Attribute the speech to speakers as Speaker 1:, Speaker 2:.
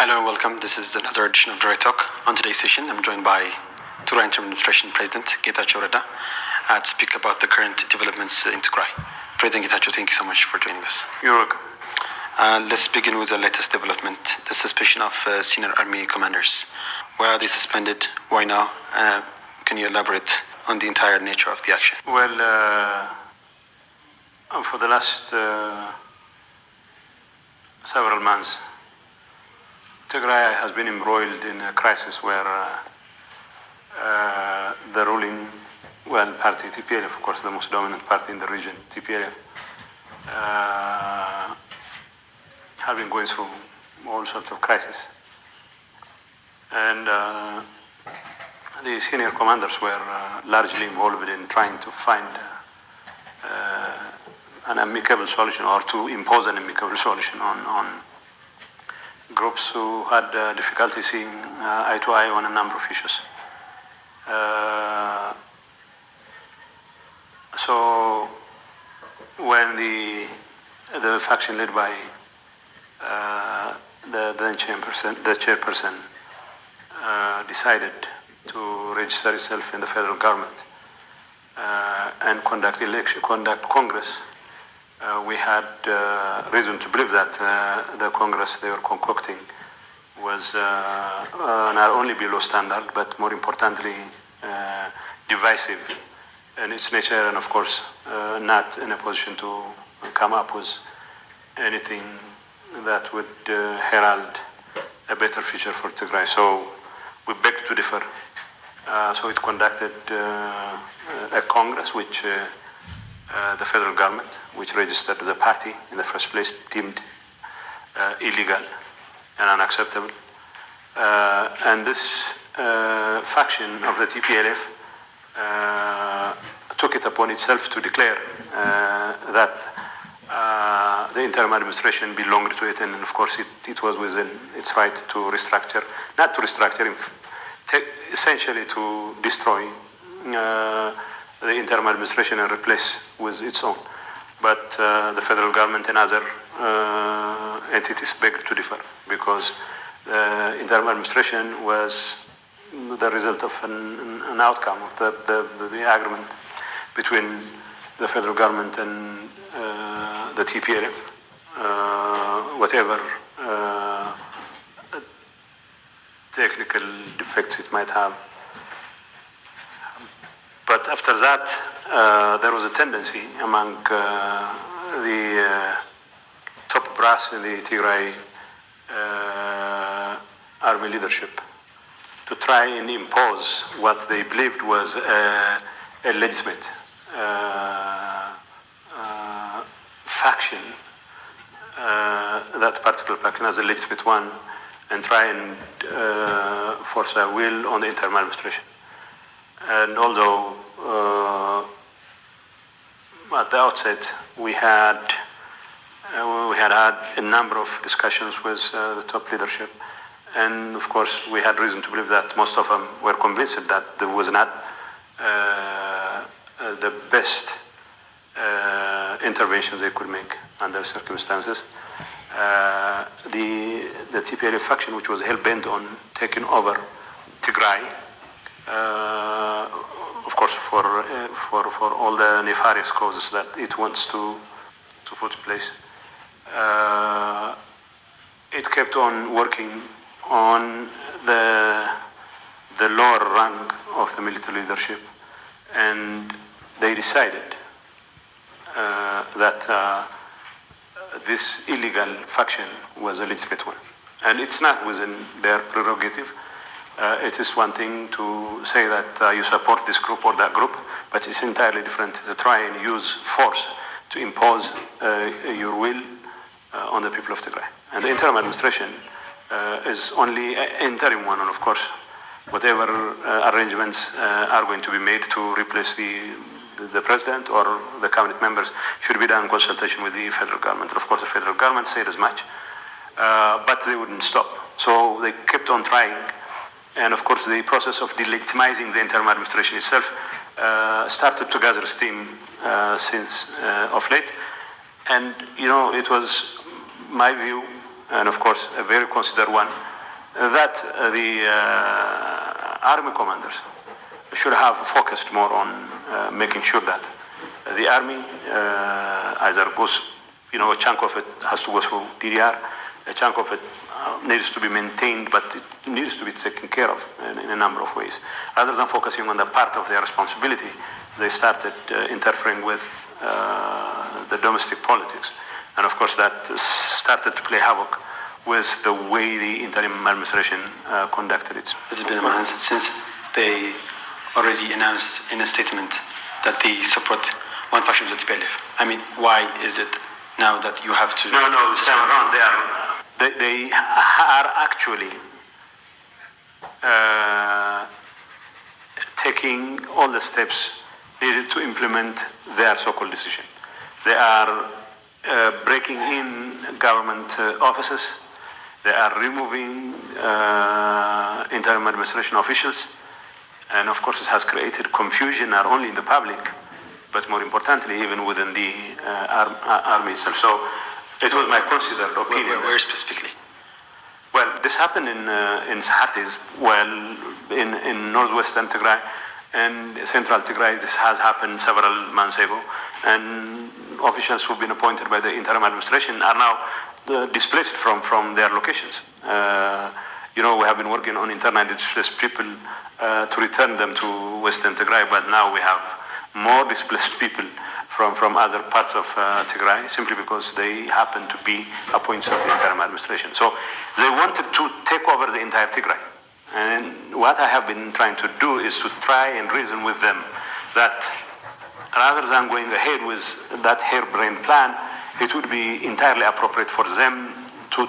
Speaker 1: Hello and welcome. This is another edition of Dry Talk. On today's session, I'm joined by Tigray Interim Administration President Getachew Reda to speak about the current developments in Tigray. President Getachew, thank you so much for joining us.
Speaker 2: You're welcome.
Speaker 1: Let's begin with the latest development, the suspension of senior army commanders. Why are they suspended? Why now? Can you elaborate on the entire nature of the action?
Speaker 2: Well, for the last several months, Tigray has been embroiled in a crisis where the ruling party, TPLF, of course, the most dominant party in the region, TPLF, have been going through all sorts of crises. And the senior commanders were largely involved in trying to find an amicable solution, or to impose an amicable solution on groups who had difficulty seeing eye to eye on a number of issues. So when the faction led by the chairperson decided to register itself in the federal government and conduct Congress, we had reason to believe that the Congress they were concocting was not only below standard, but more importantly, divisive in its nature, and of course, not in a position to come up with anything that would herald a better future for Tigray. So we begged to differ. So it conducted a Congress which the federal government, which registered as a party in the first place, deemed illegal and unacceptable. And this faction of the TPLF took it upon itself to declare that the interim administration belonged to it, and of course it was within its right to restructure, not to restructure, essentially to destroy the interim administration and replace with its own. But the federal government and other entities begged to differ, because the interim administration was the result of an outcome of the agreement between the federal government and the TPLF, whatever technical defects it might have. But after that, there was a tendency among the top brass in the Tigray army leadership to try and impose what they believed was a legitimate faction, that particular faction as a legitimate one, and try and force a will on the interim administration. And although at the outset we had a number of discussions with the top leadership, and of course we had reason to believe that most of them were convinced that there was not the best interventions they could make under circumstances. The TPLF faction, which was hell-bent on taking over Tigray, of course, for all the nefarious causes that it wants to put in place, it kept on working on the lower rank of the military leadership, and they decided that this illegal faction was a legitimate one. And it's not within their prerogative. It is one thing to say that you support this group or that group, but it's entirely different to try and use force to impose your will on the people of Tigray. And the interim administration is only an interim one, and of course, whatever arrangements are going to be made to replace the president or the cabinet members should be done in consultation with the federal government. And of course, the federal government said as much, but they wouldn't stop. So they kept on trying. And of course, the process of delegitimizing the interim administration itself started to gather steam since of late. And, you know, it was my view, and of course, a very considered one, that the army commanders should have focused more on making sure that the army either goes, a chunk of it has to go through DDR, a chunk of it needs to be maintained, but it needs to be taken care of in a number of ways. Rather than focusing on the part of their responsibility, they started interfering with the domestic politics. And of course that started to play havoc with the way the interim administration conducted it.
Speaker 1: This has been a month since they already announced in a statement that they support one faction with TPLF. I mean, why is it now that you have to...
Speaker 2: No, this time around they are actually taking all the steps needed to implement their so-called decision. They are breaking in government offices. They are removing interim administration officials. And of course, it has created confusion not only in the public, but more importantly, even within the army itself. So it was my considered opinion.
Speaker 1: Where specifically?
Speaker 2: Well, this happened in Sahatis, in northwestern Tigray and central Tigray. This has happened several months ago. And officials who've been appointed by the interim administration are now displaced from their locations. We have been working on internally displaced people to return them to Western Tigray, but now we have more displaced people from other parts of Tigray, simply because they happen to be appointed of the interim administration. So they wanted to take over the entire Tigray. And what I have been trying to do is to try and reason with them that rather than going ahead with that harebrained plan, it would be entirely appropriate for them to